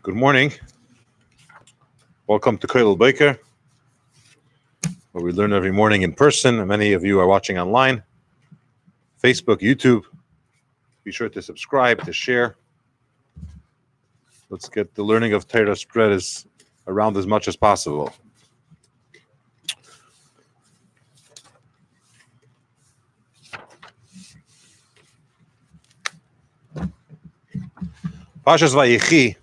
Good morning. Welcome to toiled, where we learn every morning in person. Many of you are watching online, Facebook, YouTube. Be sure to subscribe, to share. Let's get the learning of Torah spread around as much as possible. Parshas Vayechi,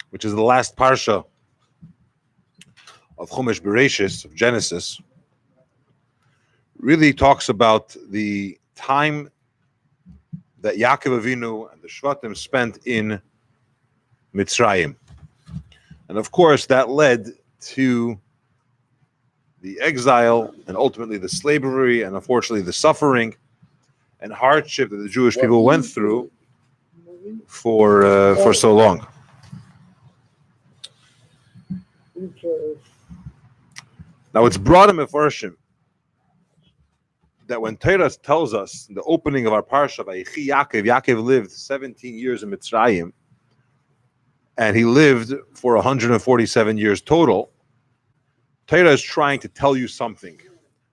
which is the last parsha of Chumash Bereshis, of Genesis, really talks about the time that Yakov Avinu and the Shvatim spent in Mitzrayim. And of course, that led to the exile and ultimately the slavery and unfortunately the suffering and hardship that the Jewish people went through for so long. Now it's brought in F.R.E.E. that when Torah tells us in the opening of our parsha, Yakov lived 17 years in Mitzrayim, and he lived for 147 years total. Torah is trying to tell you something.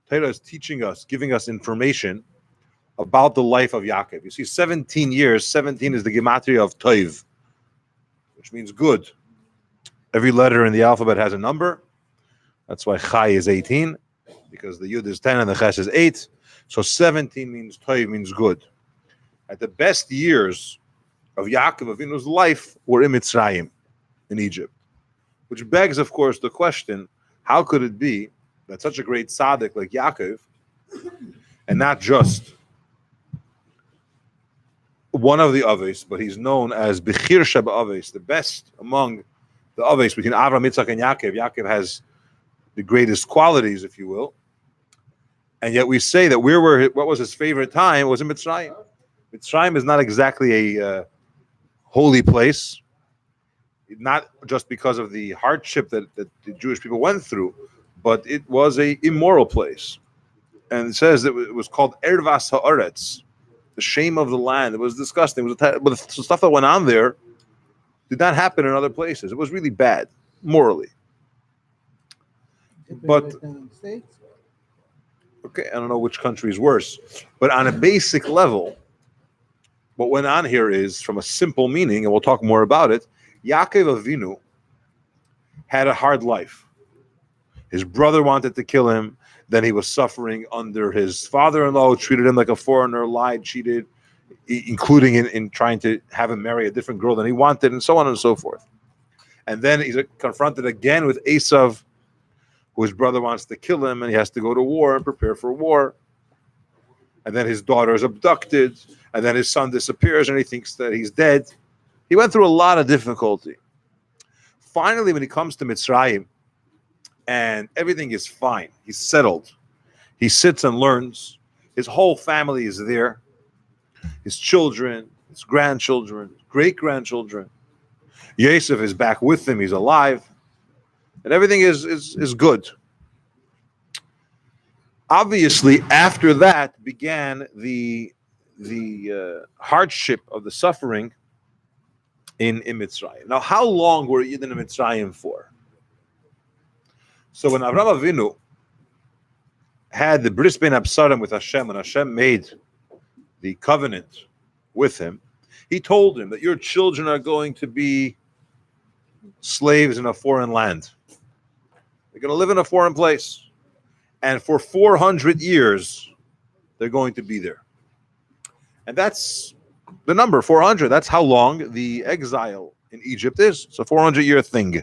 Torah is teaching us, giving us information about the life of Yakov. You see, 17 years, 17 is the gematria of toiv, which means good. Every letter in the alphabet has a number. That's why chai is 18, because the yud is 10 and the ches is 8. So 17 means toiv, means good. At the best years of Yaakov Avinu's life were in Mitzrayim, in Egypt. Which begs, of course, the question, how could it be that such a great tzaddik like Yaakov, and not just one of the Aves, but he's known as Bechir Sheba Aves, the best among the Aves between Avraham, Yitzchak, and Yakov. Yakov has the greatest qualities, if you will. And yet we say that what was his favorite time was in Mitzrayim. Mitzrayim is not exactly a holy place, not just because of the hardship that the Jewish people went through, but it was an immoral place. And it says that it was called Ervas Haaretz, the shame of the land. It was disgusting. But the stuff that went on there did not happen in other places. It was really bad, morally. But okay, I don't know which country is worse. But on a basic level, what went on here is, from a simple meaning, and we'll talk more about it, Yaakov Avinu had a hard life. His brother wanted to kill him. Then he was suffering under his father-in-law, who treated him like a foreigner, lied, cheated, including in trying to have him marry a different girl than he wanted, and so on and so forth. And then he's confronted again with Esav, who his brother wants to kill him, and he has to go to war and prepare for war. And then his daughter is abducted, and then his son disappears, and he thinks that he's dead. He went through a lot of difficulty. Finally, when he comes to Mitzrayim, and everything is fine, he's settled. He sits and learns. His whole family is there. His children, his grandchildren, great-grandchildren. Yosef is back with him. He's alive. And everything is good. Obviously, after that began the hardship of the suffering in Mitzrayim. Now, how long were Yidden in Mitzrayim for? So when Avraham Avinu had the bris ben absarim with Hashem, when Hashem made the covenant with him, he told him that your children are going to be slaves in a foreign land. They're going to live in a foreign place. And for 400 years, they're going to be there. And that's the number, 400. That's how long the exile in Egypt is. It's a 400-year thing.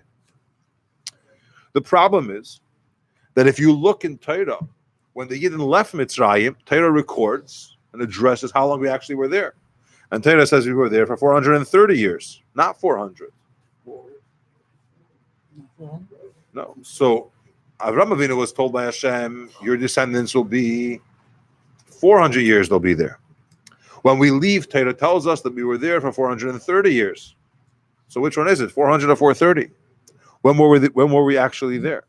The problem is that if you look in Torah, when the Yidden left Mitzrayim, Torah records and addresses how long we actually were there. And Torah says we were there for 430 years, not 400. No. So Avraham Avinu was told by Hashem, your descendants will be 400 years, they'll be there. When we leave, Torah tells us that we were there for 430 years. So which one is it, 400 or 430? When were we actually there?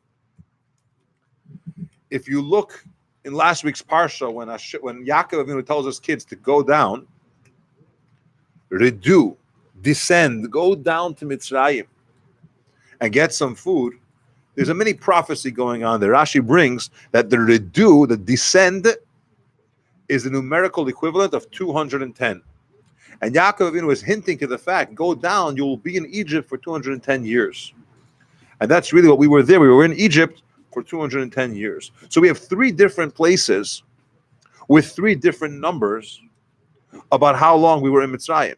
If you look in last week's parsha, when Yaakov Avinu tells his kids to go down, redu, descend, go down to Mitzrayim. and get some food, there's a mini prophecy going on there. Rashi brings that the redu, the descend, is the numerical equivalent of 210. And Yaakov Avinu was hinting to the fact, go down, you will be in Egypt for 210 years. And that's really what we were there. We were in Egypt for 210 years. So we have three different places with three different numbers about how long we were in Mitzrayim.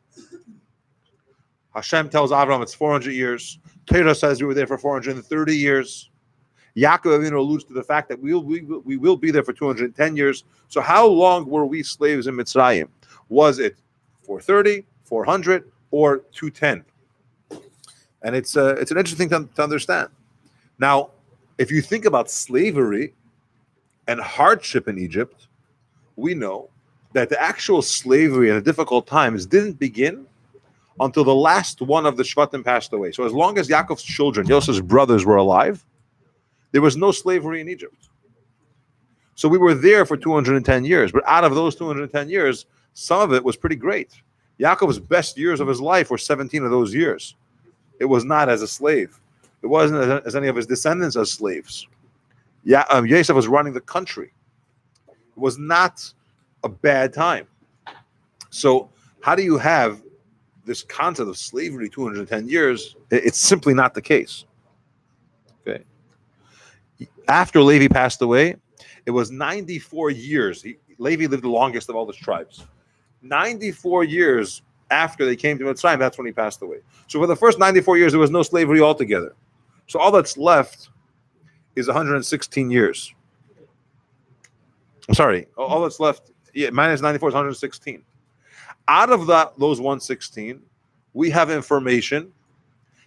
Hashem tells Avraham it's 400 years. Torah says we were there for 430 years. Yaakov Avinu alludes to the fact that we will be there for 210 years. So how long were we slaves in Mitzrayim? Was it 430, 400, or 210? And it's an interesting thing to understand. Now, if you think about slavery and hardship in Egypt, we know that the actual slavery and the difficult times didn't begin until the last one of the Shvatim passed away. So as long as Yaakov's children, Yosef's brothers, were alive, there was no slavery in Egypt. So we were there for 210 years. But out of those 210 years, some of it was pretty great. Yaakov's best years of his life were 17 of those years. It was not as a slave. It wasn't as any of his descendants as slaves. Yosef was running the country. It was not a bad time. So how do you have this concept of slavery 210 years? It's simply not the case. Okay. After Levi passed away, it was 94 years. Levi lived the longest of all the tribes. 94 years after they came to Mitzrayim, that's when he passed away. So for the first 94 years, there was no slavery altogether. So all that's left is 116 years. I'm sorry, all that's left, minus 94 is 116. Out of those 116, we have information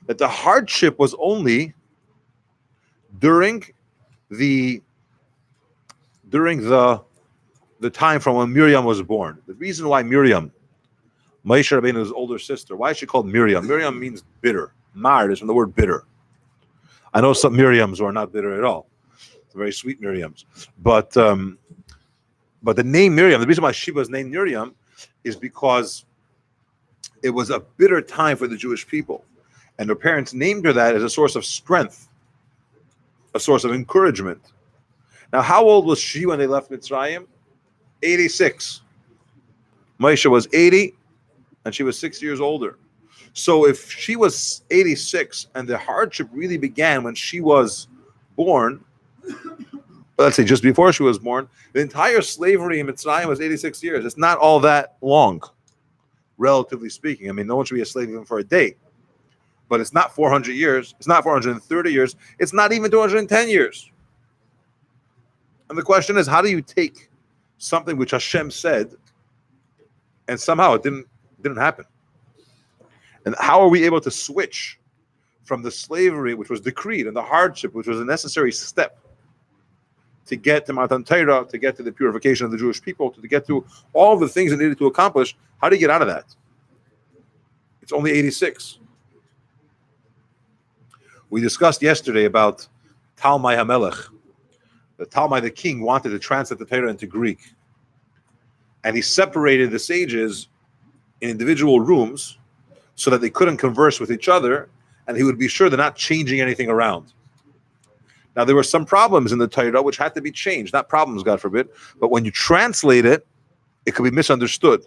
that the hardship was only during the time from when Miriam was born. The reason why Miriam, Moshe Rabbeinu's older sister, why is she called Miriam? Miriam means bitter. Mar is from the word bitter. I know some Miriams who are not bitter at all. It's very sweet Miriams. But the name Miriam, the reason why she was named Miriam is because it was a bitter time for the Jewish people. And her parents named her that as a source of strength, a source of encouragement. Now, how old was she when they left Mitzrayim? 86. Moshe was 80, and she was 6 years older. So if she was 86, and the hardship really began when she was born, let's say just before she was born, the entire slavery in Mitzrayim was 86 years. It's not all that long, relatively speaking. I mean, no one should be a slave even for a day. But it's not 400 years. It's not 430 years. It's not even 210 years. And the question is, how do you take something which Hashem said, and somehow it didn't happen? And how are we able to switch from the slavery which was decreed and the hardship which was a necessary step to get to Matan Torah, to get to the purification of the Jewish people, to get to all the things it needed to accomplish? How do you get out of that? It's only 86. We discussed yesterday about Talmai HaMelech. The Talmai, the king, wanted to translate the Torah into Greek. And he separated the sages in individual rooms so that they couldn't converse with each other, and he would be sure they're not changing anything around. Now, there were some problems in the Torah which had to be changed. Not problems, God forbid, but when you translate it, it could be misunderstood.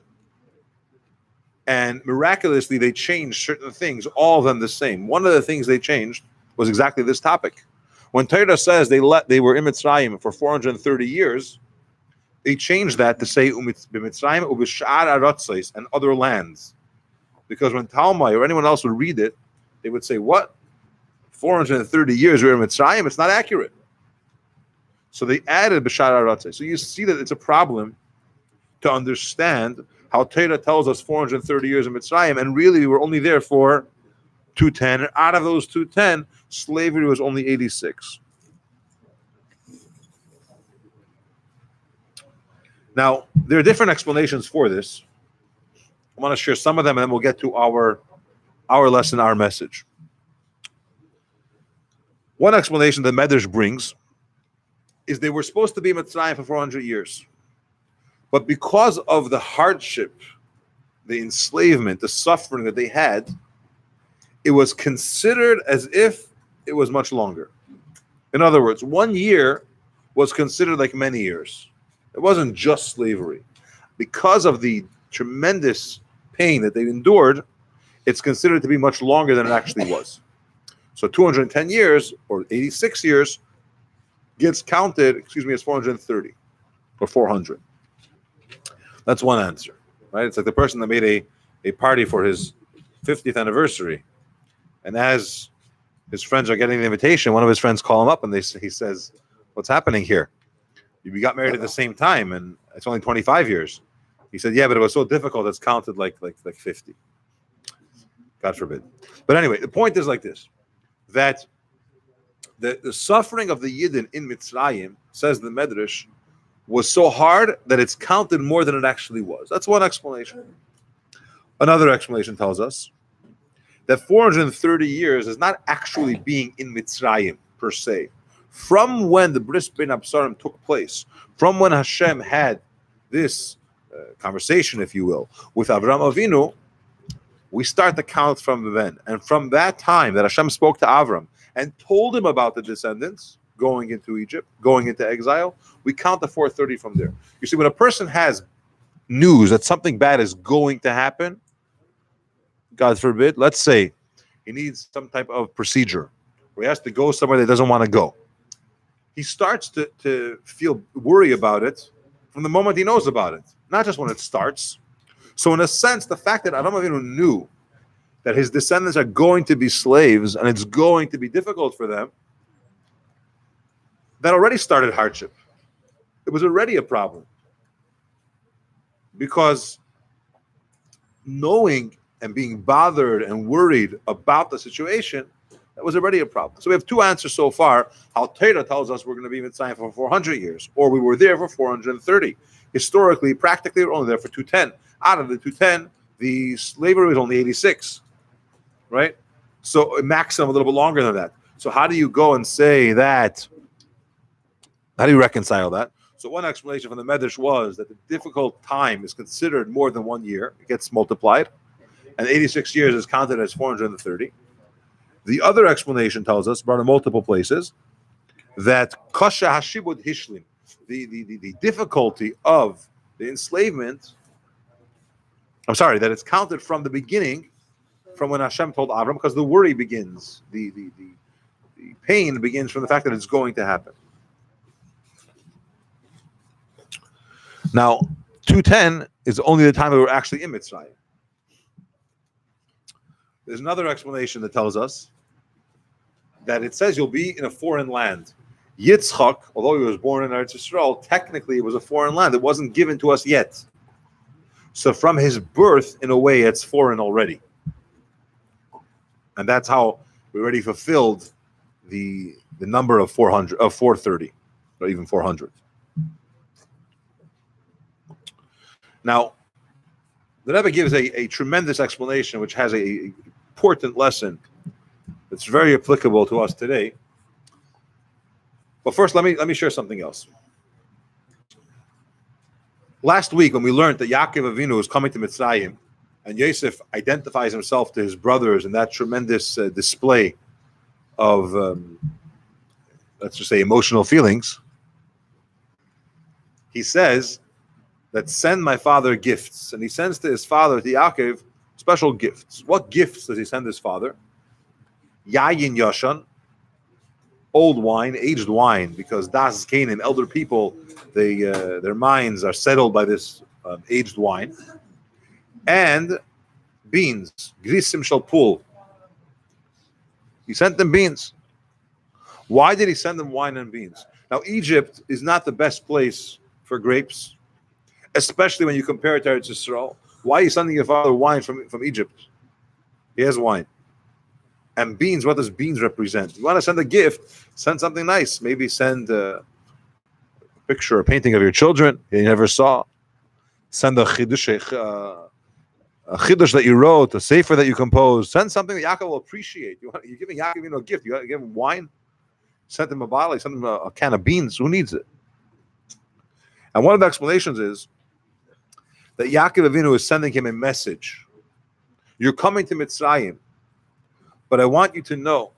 And miraculously, they changed certain things, all of them the same. One of the things they changed was exactly this topic. When Torah says they were in Mitzrayim for 430 years, they changed that to say Mitzrayim ubishar aratzos and other lands. Because when Talmai or anyone else would read it, they would say, what? 430 years we were in Mitzrayim? It's not accurate. So they added bishar aratzos. So you see that it's a problem to understand how Torah tells us 430 years in Mitzrayim, and really we were only there for 210. And out of those 210, slavery was only 86. Now, there are different explanations for this. I want to share some of them, and then we'll get to our lesson, our message. One explanation that Medrash brings is they were supposed to be in Mitzrayim for 400 years. But because of the hardship, the enslavement, the suffering that they had, it was considered as if it was much longer. In other words, 1 year was considered like many years. It wasn't just slavery. Because of the tremendous pain that they endured, it's considered to be much longer than it actually was. So 210 years or 86 years gets counted, as 430 or 400. That's one answer, right? It's like the person that made a party for his 50th anniversary. And as his friends are getting the invitation, one of his friends call him up and he says, "What's happening here? We got married at the same time and it's only 25 years. He said, "Yeah, but it was so difficult, it's counted like 50. God forbid. But anyway, the point is like this, that the suffering of the Yidden in Mitzrayim, says the Medrash, was so hard that it's counted more than it actually was. That's one explanation. Another explanation tells us that 430 years is not actually being in Mitzrayim per se. From when the Bris Bein Absarim took place, from when Hashem had this conversation, if you will, with Avraham Avinu, we start the count from then. And from that time that Hashem spoke to Avram and told him about the descendants going into Egypt, going into exile, we count the 430 from there. You see, when a person has news that something bad is going to happen, God forbid, let's say he needs some type of procedure, or he has to go somewhere that he doesn't want to go, he starts to feel worry about it from the moment he knows about it, not just when it starts. So in a sense, the fact that Avraham Avinu knew that his descendants are going to be slaves and it's going to be difficult for them, that already started hardship. It was already a problem. Because knowing and being bothered and worried about the situation, that was already a problem. So we have two answers so far. How Torah tells us we're going to be in Mitzrayim for 400 years, or we were there for 430. Historically, practically, we're only there for 210. Out of the 210, the slavery was only 86, right? So a maximum a little bit longer than that. So how do you go and say that? How do you reconcile that? So one explanation from the Medrash was that the difficult time is considered more than 1 year. It gets multiplied. And 86 years is counted as 430. The other explanation tells us, brought in multiple places, that kasha hashibud hishlim, the difficulty of the enslavement, that it's counted from the beginning, from when Hashem told Avram, because the worry begins, the pain begins from the fact that it's going to happen. Now, 210 is only the time that we're actually in Mitzrayim. There's another explanation that tells us that it says you'll be in a foreign land. Yitzchak, although he was born in Eretz Yisrael, technically it was a foreign land. It wasn't given to us yet. So from his birth, in a way, it's foreign already. And that's how we already fulfilled the number of 430, or even 400. Now, the Rebbe gives a tremendous explanation, which has an important lesson that's very applicable to us today. But first, let me share something else. Last week, when we learned that Yakov Avinu was coming to Mitzrayim, and Yosef identifies himself to his brothers in that tremendous display of, let's just say, emotional feelings, he says that send my father gifts. And he sends to his father, to Yaakov, special gifts. What gifts does he send his father? Yayin Yashan, old wine, aged wine, because Das Canaan, elder people, their minds are settled by this aged wine. And beans, Grisim Shalpul. He sent them beans. Why did he send them wine and beans? Now, Egypt is not the best place for grapes, especially when you compare it to Eretz Yisrael. Why are you sending your father wine from Egypt? He has wine. And beans, what does beans represent? You want to send a gift, send something nice. Maybe send a picture, a painting of your children you never saw. Send a chiddush that you wrote, a sefer that you composed. Send something that Yaakov will appreciate. You're giving Yaakov a gift. You give him wine. Send him a bottle. Send him a can of beans. Who needs it? And one of the explanations is that Yaakov Avinu is sending him a message. You're coming to Mitzrayim, but I want you to know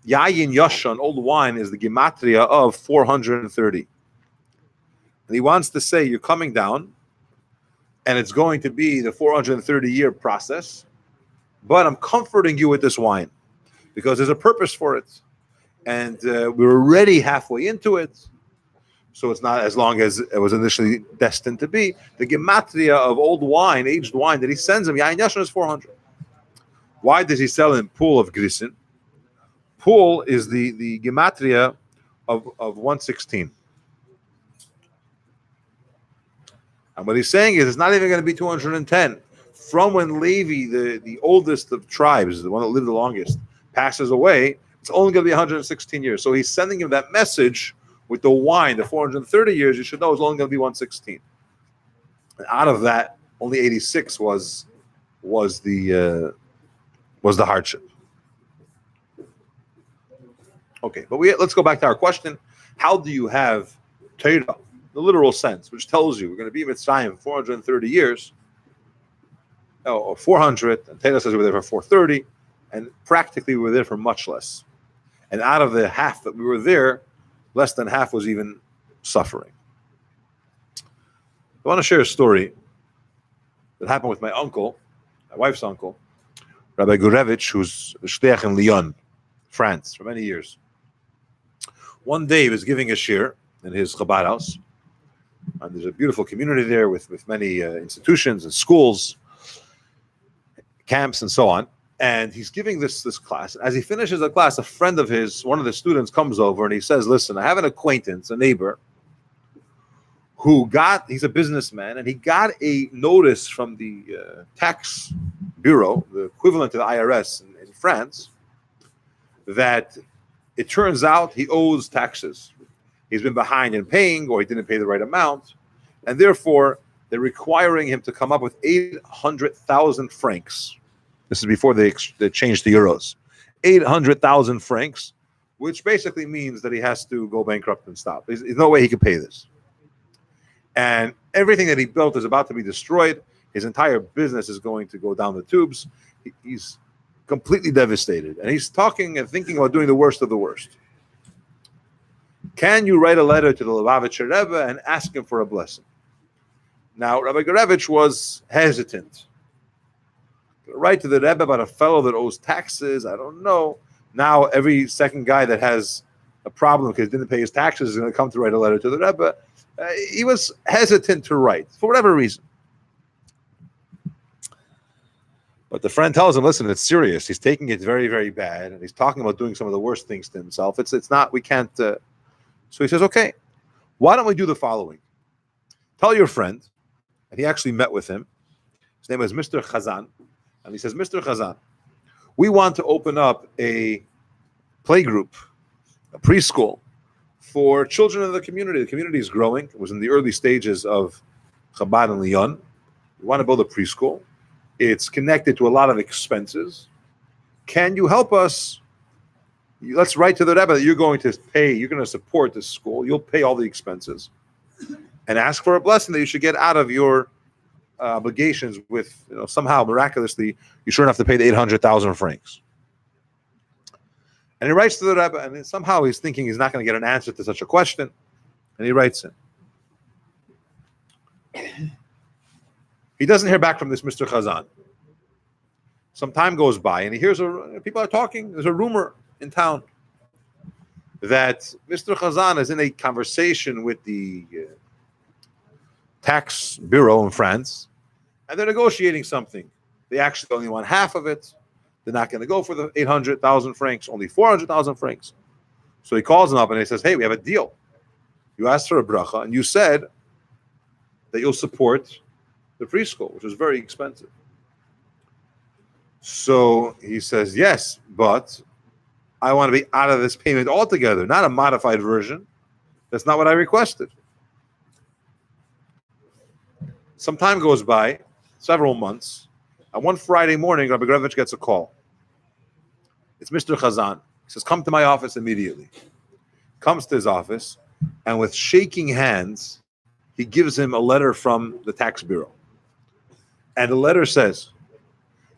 Yayin Yashan, old wine, is the gematria of 430. And he wants to say, you're coming down, and it's going to be the 430-year process, but I'm comforting you with this wine, because there's a purpose for it. And we're already halfway into it, so it's not as long as it was initially destined to be. The gematria of old wine, aged wine, that he sends him, Yain Yashan, is 400. Why does he sell in pool of grisin? Pool is the gematria of 116. And what he's saying is it's not even going to be 210. From when Levi, the oldest of tribes, the one that lived the longest, passes away, it's only going to be 116 years. So he's sending him that message with the wine, the 430 years, you should know it's only going to be 116. And out of that, only 86 was the hardship. Okay, but let's go back to our question. How do you have Torah, the literal sense, which tells you we're going to be in Mitzrayim for 430 years, or 400, and Torah says we were there for 430, and practically we were there for much less. And out of the half that we were there, less than half was even suffering. I want to share a story that happened with my uncle, my wife's uncle, Rabbi Gurevich, who's a shliach in Lyon, France, for many years. One day he was giving a shir in his Chabad house, and there's a beautiful community there with many institutions and schools, camps, and so on. And he's giving this class. As he finishes the class, a friend of his, one of the students, comes over and he says, listen, I have an acquaintance, a neighbor, he's a businessman, and he got a notice from the tax bureau, the equivalent to the IRS in France, that it turns out he owes taxes. He's been behind in paying, or he didn't pay the right amount, and therefore they're requiring him to come up with 800,000 francs. This is before they changed to euros. 800,000 francs, which basically means that he has to go bankrupt and stop. There's no way he can pay this. And everything that he built is about to be destroyed. His entire business is going to go down the tubes. He's completely devastated. And he's talking and thinking about doing the worst of the worst. Can you write a letter to the Lubavitcher Rebbe and ask him for a blessing? Now, Rabbi Gurevich was hesitant. Write to the Rebbe about a fellow that owes taxes, I don't know. Now, every second guy that has a problem because he didn't pay his taxes is going to come to write a letter to the Rebbe. He was hesitant to write, for whatever reason. But the friend tells him, listen, it's serious. He's taking it very, very bad, and he's talking about doing some of the worst things to himself. It's not, we can't. So he says, okay, why don't we do the following? Tell your friend, and he actually met with him. His name is Mr. Chazan. And he says, Mr. Chazan, we want to open up a playgroup, a preschool, for children of the community. The community is growing. It was in the early stages of Chabad and Lyon. We want to build a preschool. It's connected to a lot of expenses. Can you help us? Let's write to the Rebbe that you're going to pay, you're going to support this school. You'll pay all the expenses. And ask for a blessing that you should get out of your obligations with, somehow, miraculously, you sure enough to pay the 800,000 francs. And he writes to the Rebbe, and somehow he's thinking he's not going to get an answer to such a question. And he writes him. He doesn't hear back from this Mr. Chazan. Some time goes by, and he hears people are talking. There's a rumor in town that Mr. Chazan is in a conversation with the tax bureau in France, and they're negotiating something. They actually only want half of it. They're not going to go for the 800,000 francs, only 400,000 francs. So he calls them up and he says, hey, we have a deal. You asked for a bracha, and you said that you'll support the preschool, which is very expensive. So he says, yes, but I want to be out of this payment altogether, not a modified version. That's not what I requested. Some time goes by, several months, and one Friday morning, Rabbi Gurevich gets a call. It's Mr. Chazan. He says, come to my office immediately. Comes to his office, and with shaking hands, he gives him a letter from the tax bureau. And the letter says,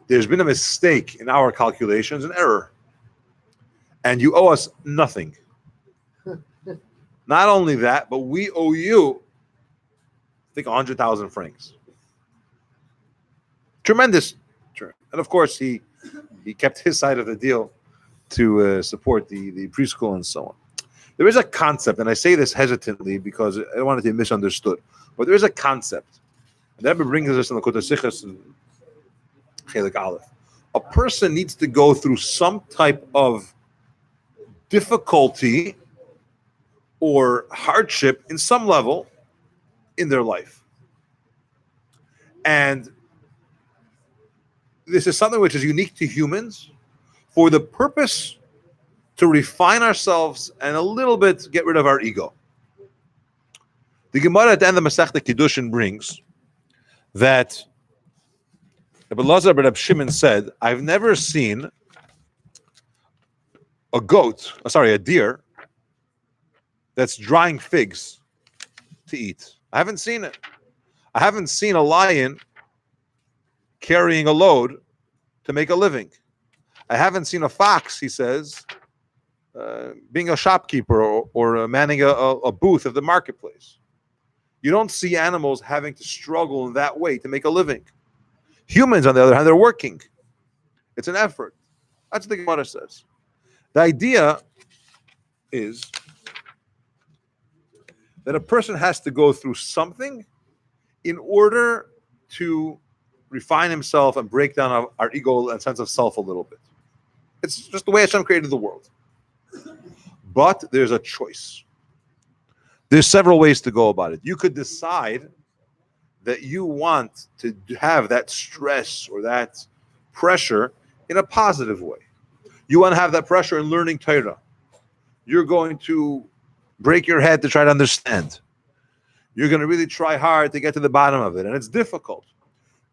there's been a mistake in our calculations, an error. and you owe us nothing. Not only that, but we owe you, I think, 100,000 francs. Tremendous. And of course, he kept his side of the deal to support the preschool and so on. There is a concept, and I say this hesitantly because I don't want it to be misunderstood, but there is a concept. And that brings us in the Kota Sichas and Chelik Aleph. A person needs to go through some type of difficulty or hardship in some level in their life. And this is something which is unique to humans for the purpose to refine ourselves and a little bit get rid of our ego. The Gemara at the end of Masechta Kiddushin brings that Rabbi Lazar ben Reb Shimon said, I've never seen a deer that's drying figs to eat. I haven't seen it. I haven't seen a lion carrying a load to make a living. I haven't seen a fox, he says, being a shopkeeper or manning a booth at the marketplace. You don't see animals having to struggle in that way to make a living. Humans, on the other hand, they're working. It's an effort. That's what the Gemara says. The idea is that a person has to go through something in order to refine himself and break down our ego and sense of self a little bit. It's just the way Hashem created the world. But there's a choice. There's several ways to go about it. You could decide that you want to have that stress or that pressure in a positive way. You want to have that pressure in learning Torah. You're going to break your head to try to understand. You're going to really try hard to get to the bottom of it, and it's difficult.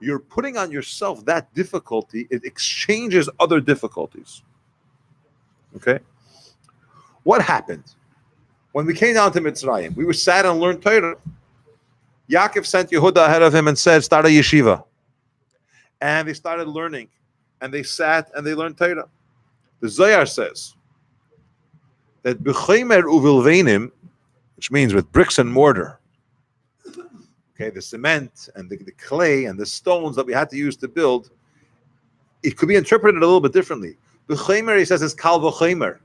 You're putting on yourself that difficulty. It exchanges other difficulties. Okay? What happened? When we came down to Mitzrayim, we were sat and learned Torah. Yakov sent Yehuda ahead of him and said, start a yeshiva. And they started learning. And they sat and they learned Torah. The Zohar says that b'chaymer uvilvenim, which means with bricks and mortar, okay, the cement and the clay and the stones that we had to use to build, it could be interpreted a little bit differently. B'chaymer, he says, is kal v'chaymer,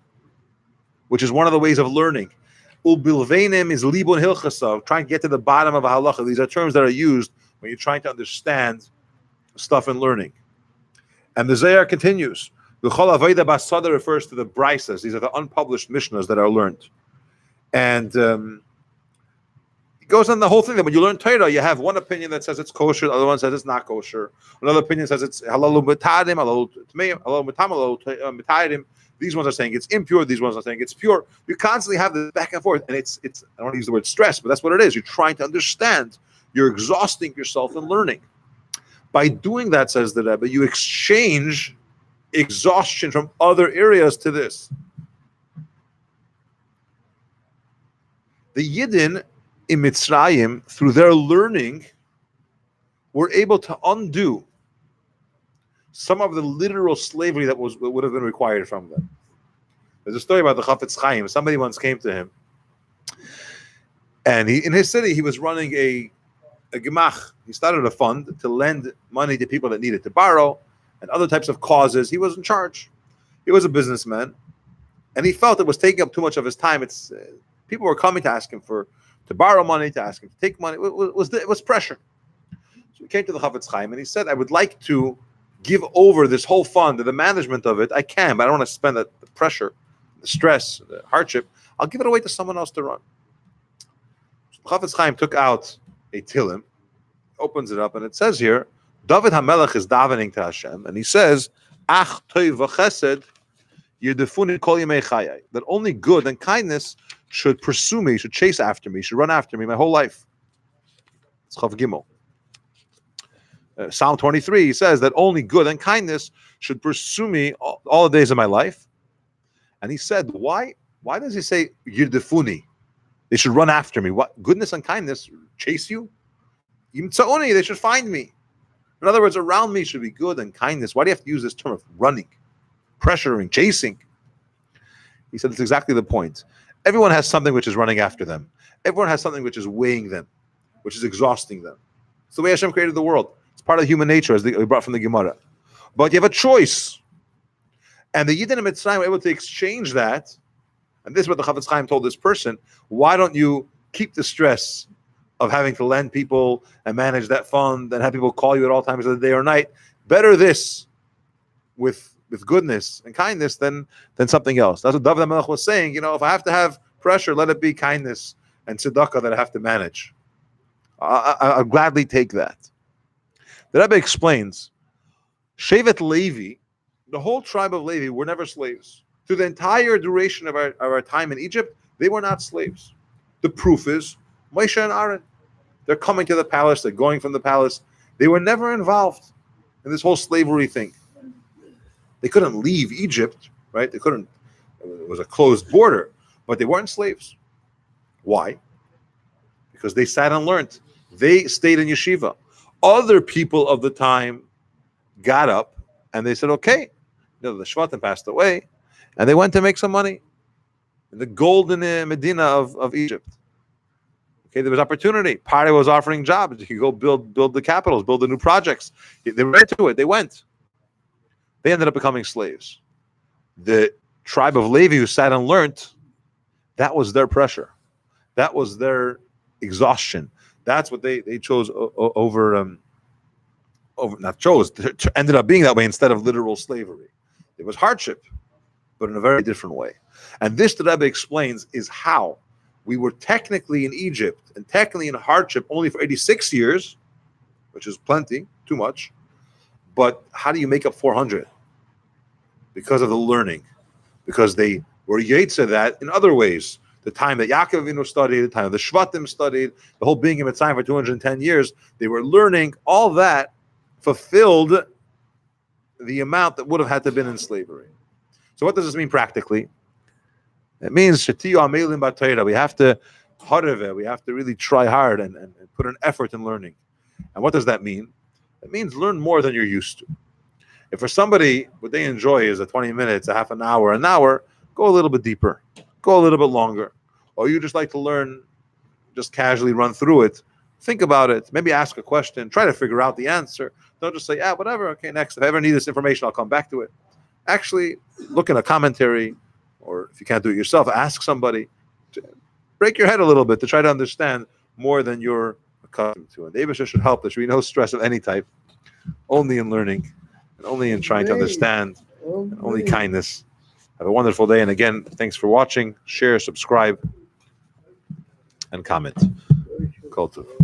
which is one of the ways of learning. Ubilvenim is libun hilchasa, trying to get to the bottom of a halacha. These are terms that are used when you're trying to understand stuff in learning. And the Zohar continues. V'chol aveda basada refers to the brisas. These are the unpublished mishnahs that are learned. And it goes on the whole thing that when you learn Torah, you have one opinion that says it's kosher, the other one says it's not kosher. Another opinion says it's halal mutadim, halal tmeim, halal mutam, halal mutadim. These ones are saying it's impure. These ones are saying it's pure. You constantly have this back and forth, and it's. I don't want to use the word stress, but that's what it is. You're trying to understand. You're exhausting yourself in learning. By doing that, says the Rebbe, you exchange exhaustion from other areas to this. The Yidden in Mitzrayim, through their learning, were able to undo some of the literal slavery that would have been required from them. There's a story about the Chafetz Chaim. Somebody once came to him, and in his city, he was running a gemach. He started a fund to lend money to people that needed to borrow and other types of causes. He was in charge. He was a businessman, and he felt it was taking up too much of his time. People were coming to ask him to borrow money, to ask him to take money. It was pressure. So he came to the Chafetz Chaim, and he said, I would like to give over this whole fund, the management of it. I can, but I don't want to spend the pressure, the stress, the hardship. I'll give it away to someone else to run. So Chafetz Chaim took out a tilim, opens it up, and it says here, David HaMelech is davening to Hashem, and he says, Ach toiv v'chesed yedefuni kol yemei chayai, that only good and kindness should pursue me, should chase after me, should run after me my whole life. It's Chav Gimel. Psalm 23, he says that only good and kindness should pursue me all the days of my life. And he said, why does he say yirdefuni? They should run after me. What goodness and kindness chase you? Yimtzauni, they should find me. In other words, around me should be good and kindness. Why do you have to use this term of running, pressuring, chasing? He said it's exactly the point. Everyone has something which is running after them. Everyone has something which is weighing them, which is exhausting them. It's the way Hashem created the world. It's part of human nature, as we brought from the Gemara. But you have a choice. And the Yidden and Mitzrayim were able to exchange that. And this is what the Chafetz Chaim told this person. Why don't you keep the stress of having to lend people and manage that fund and have people call you at all times of the day or night? Better this with goodness and kindness than something else. That's what David HaMelech was saying. If I have to have pressure, let it be kindness and tzedakah that I have to manage. I'll gladly take that. The Rebbe explains, Shevet Levi, the whole tribe of Levi, were never slaves. Through the entire duration of our time in Egypt, they were not slaves. The proof is Moshe and Aaron. They're coming to the palace, they're going from the palace. They were never involved in this whole slavery thing. They couldn't leave Egypt, right? It was a closed border, but they weren't slaves. Why? Because they sat and learned. They stayed in yeshiva. Other people of the time got up and they said, okay, the Shvatim passed away, and they went to make some money in the golden Medina of Egypt. Okay, there was opportunity. Pari was offering jobs. You could go build the capitals, build the new projects. They were into it. They went. They ended up becoming slaves. The tribe of Levi who sat and learned, that was their pressure. That was their exhaustion. That's what they chose ended up being that way instead of literal slavery. It was hardship, but in a very different way. And this, the Rebbe explains, is how we were technically in Egypt and technically in hardship only for 86 years, which is plenty, too much. But how do you make up 400? Because of the learning. Because they were Yetzer that in other ways. The time that Yakov studied, the time of the Shvatim studied, the whole being in Mitzrayim for 210 years, they were learning. All that fulfilled the amount that would have had to have been in slavery. So what does this mean practically? It means we have to really try hard and put an effort in learning. And what does that mean? It means learn more than you're used to. If for somebody, what they enjoy is a 20 minutes, a half an hour, go a little bit deeper, go a little bit longer. Or you just like to learn, just casually run through it. Think about it. Maybe ask a question. Try to figure out the answer. Don't just say, whatever. Okay, next. If I ever need this information, I'll come back to it. Actually, look in a commentary, or if you can't do it yourself, ask somebody. Break your head a little bit to try to understand more than you're accustomed to. And the Eibusher should help. There should be no stress of any type, only in learning, and only in trying to understand, and only kindness. Have a wonderful day. And again, thanks for watching. Share, subscribe, and comment. Kol tov.